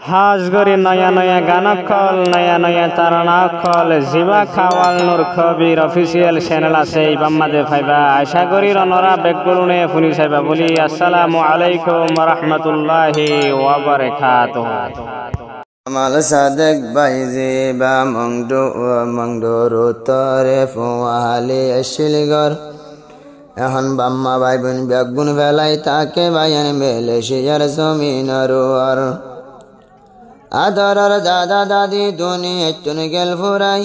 হাজ গরি নয়া নয়া গান কল নয়া নয়া তারানা কল জিবা খাওয়াল নূর খবির অফিসিয়াল চ্যানেল আছে ইবাম্মাদে ফাইবা আশা করি রনরা বেকগুলুনে ফুনি সাইবা বলি আসসালামু আলাইকুম ওয়া রাহমাতুল্লাহি ওয়া বারাকাতুহু। আমাল সাদেক বাইজে বা মংডোর তরে ফোয়ালে শিলগর এখন বাম্মা ভাই বোন বেগুন বেলাই তাকে বাইন মেলে শিয়ার জমিনর আর আদরার দাদা দাদি দুনিয়া তুন গেল ফুরাই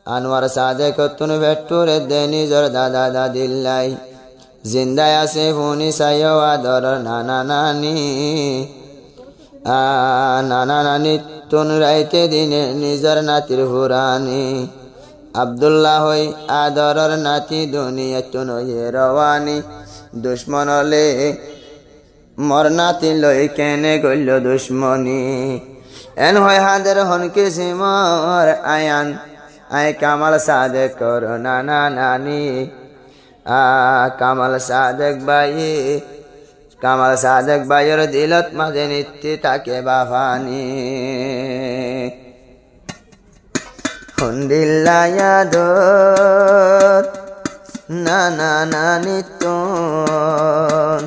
আনোয়ার সাদেক তুন ভেট্টুরে দে নিজর দাদা দাদিল্লাই জিন্দায় আছে ফুনি সাইও আদরার নানা নানি নানা নানি তুন রাইতে দিনে নিজর নাতির ফুরানি আব্দুল্লাহ হই আদরর নাতি দুনিয়া তুন রওয়ানি দুশ্মনলে মর নাতি লই কেনে গইল দুশ্মনী এন হয় হাদের হনকে সিমর আয়ান আয় কামাল সাদেক কর নানা নানি কামাল সাদেক ভাইয়ের দিলত মাঝে নিত্যি তাকে বাফানি হুন্দিল্লায়াদর নানা নানি তোন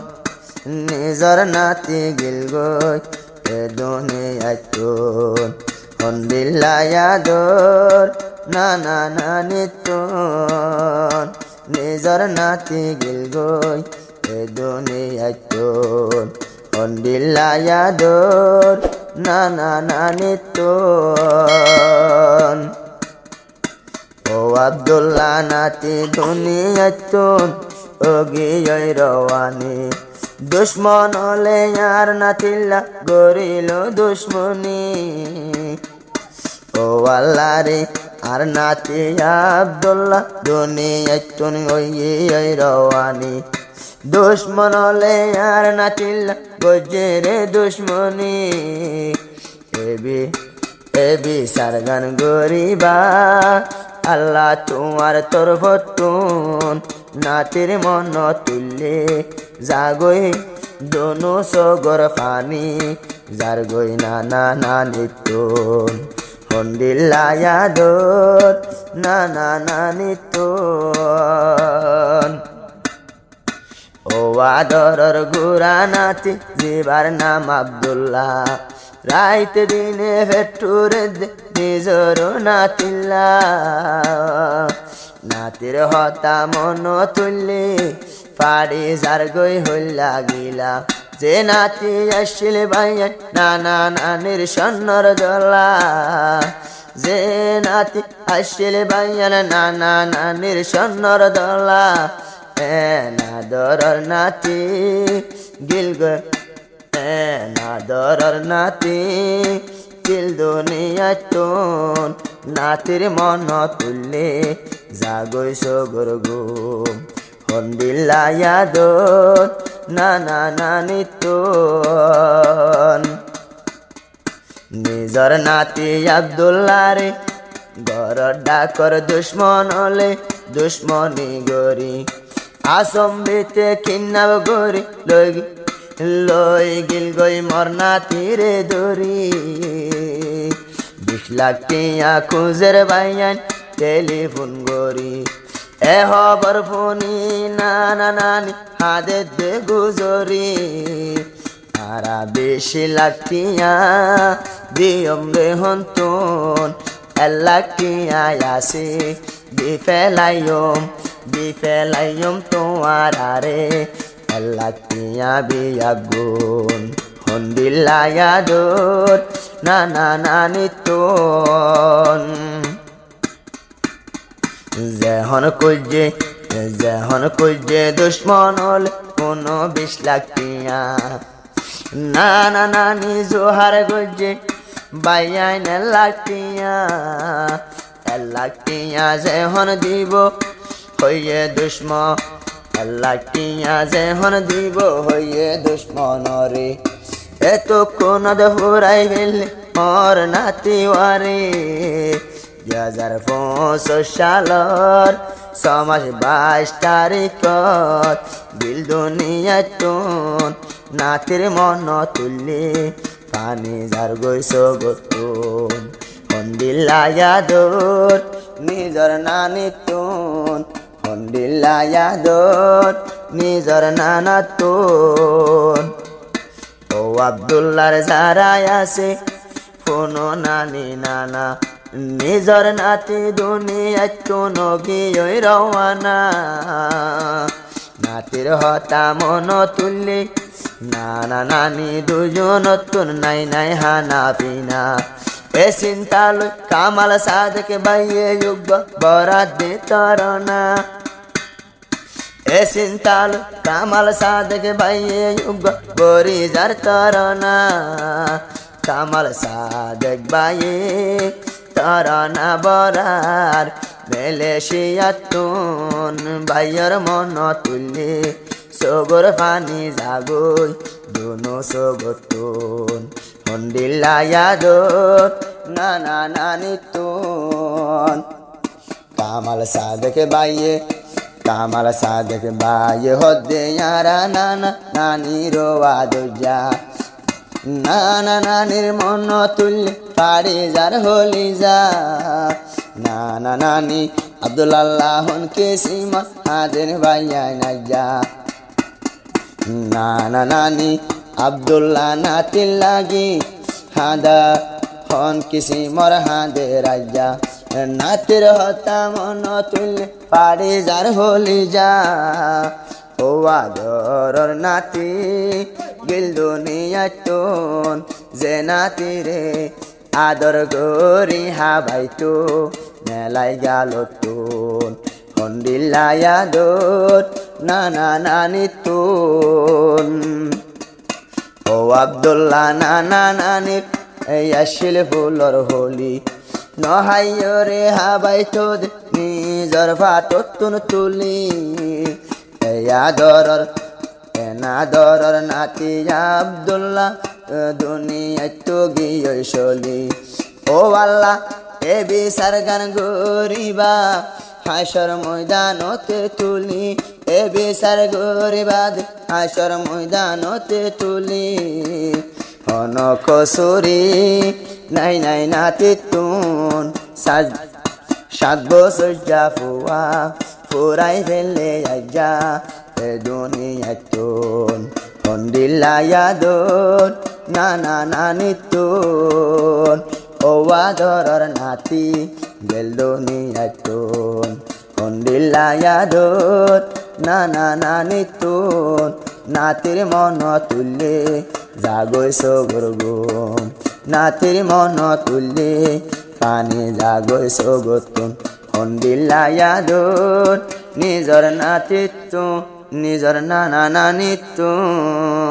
নিজর নাতি গিল গই এ দুনিয়া তোন হুন্দিল্লায়াদর নানা নানি তোন নিজর নাতি গিল গই এ দুনিয়া তোন হুন্দিল্লায়াদর নানা নানি তোন ও আব্দুল্লাহ নাতি দুনিয়া তোন ওগিয় রওয়ানি দুশ্মন হলে আর নাতিল্লা গরিল দুশ্মনী ও আল্লাহ রে আর নাতি আব্দুল্লাহ দুনিয়া তোন ওগিয় রওয়ানি দুশ্মন হলে আর নাতিল্লা গজরে দুশ্মনী এবি সারগান গরিবা আল্লাহ তোমার তরফতুন নাতির মন তুললে জাগই দোনো সগর ফানি যার গই নানা নানি তোন হন্দিল্লায়াদর নানা নানি তোন ও আদরর গুরা নাতি জিবার নাম আব্দুল্লাহ রাইতে দিনে ভেট্টুরে নিজর নাতিল্লা নাতির হতা মন তুললে পাড়ি যার গই হইলা গিলা যে নাতি আসিল ভাইয়ান নানা নানির সন্নর দলা যে নাতি আসিল ভাইয়ান নানা নানির সন্নর দলা নাদরর নাতি গিল গই নাদরর নাতি দিল দুনিয়া তোন নাতির মন তুললে জাগই সগর ঘুম হন্দিল্লায়াদর নানা নানি তোন নিজর নাতি আব্দুল্লাহ রে গরর ডাকর দুশ্মন হলে দুশ্মনী গরি আসম্বিতে কিন্নাব গরি লই গিল গই মরনা তীরে দরি 20 লাখ টিয়া খুঁজের বাইয়ান টেলিফোন গরি এ হবর ফোনি নানা নানি হাতে দে গুজরি আরা 20 লাখ টিয়া দিয়ম রে হন্তন 1 লাখ টিয়া আসে বিফেলাইয়ম তোমার আরে লাকিয়া বিয়াগুন হন্দিল্লায়াদর নানা নানি তোন যেহন কুজে দুশ্মন হল কোনো 20 লাখ টিয়া নানা নানি জোহার গজে বাইয়ান 1 লাখ টিয়া 1 লাখ টিয়া যেহন দিব হইয়ে দুশ্মন 1 লাখ টিয়া যেহন দিব হইয়ে দুশ্মন রে এত কোন ফুরাই ফেললে মর নাতিওয়ারে 2005 সালর 6 মাস 22 তারিখ দিল দুনিয়া তোন নাতির মন তুললে পানি যার গৈছ গতুন হন্দিল্লায়াদর নিজর নানিতুন হন্দিল্লায়াদর নিজর নানাতুন ও আব্দুল্লার যারাই আছে কোনো নানি নানা নিজর নাতি দুনিয়ায় কোনো গিয়ে রওয়ানা নাতির হতা মন তুললে নানা নানি দুজন তুন নাই নাই হানা পিনা এ চিন্তালয় কামাল সাদকে বাইয়ে যুগ বরাত দে তরনা এ চিন্তালয় কামাল সাদকে বাইয়ে যুগ বরি যার তরনা কামাল সাদেক বাইয়ে তরনা বরার মেলেশিয়াতুন বাইয়ের মন তুললে সগর পানি জাগই দুনো সগতুন হন্দিল্লায়াদর নানা নানিতুন কামাল সাদেকে বাইয়ে হদ্দে ইয়ারা নানা নানির আদজা নানা নানির মন তুললে পাড়ি যার হলি যা নানা নানি আব্দুল্লাহন কিসমত হাদের ভাইয়া নাজা নানা নানি আব্দুল্লাহ নাতির লাগি হাদা হন কিসমর হাদে রাজা নাতির হতা মন তুললে পাড়ি যার হলি যা ও আদরর নাতি গিল দুনিয়াতুন যে নাতি রে আদর গরি হাবাইতো মেলাই গেল তুন হন্দিল্লায়াদর নানা নানিতুন ও আব্দুল্লাহ নানা নানির এই আসিল ফুলর হলি নহাইরে হাবাইতো নিজর ফাটতুন তুলি আদরর নাতি আব্দুল্লাহ দুনিয়ায় তো গিয়ে চলি ও আল্লাহ এ বিচার গান গরিবা হাসর ময়দানতে তুলি এ বিচার গরিবাদ হাসর ময়দানতে তুলি হন কসুরি নাই নাই নাতি তুন সাত বছর যা ফুয়া ফুরাই ফেলে আজা এ দুনিয়াতুন হন্দিল্লায়াদর নানা নানিতুন ও আদরর নাতি গেল দুনিয়াতুন হন্দিল্লায়াদর নানা নানিতুন নাতির মন তুললে জাগই সগর গুম নাতির মন তুললে পানি জাগই সগতুন হন্দিল্লায়াদর নিজর নাতিতুন নিজর নানা নানিতুন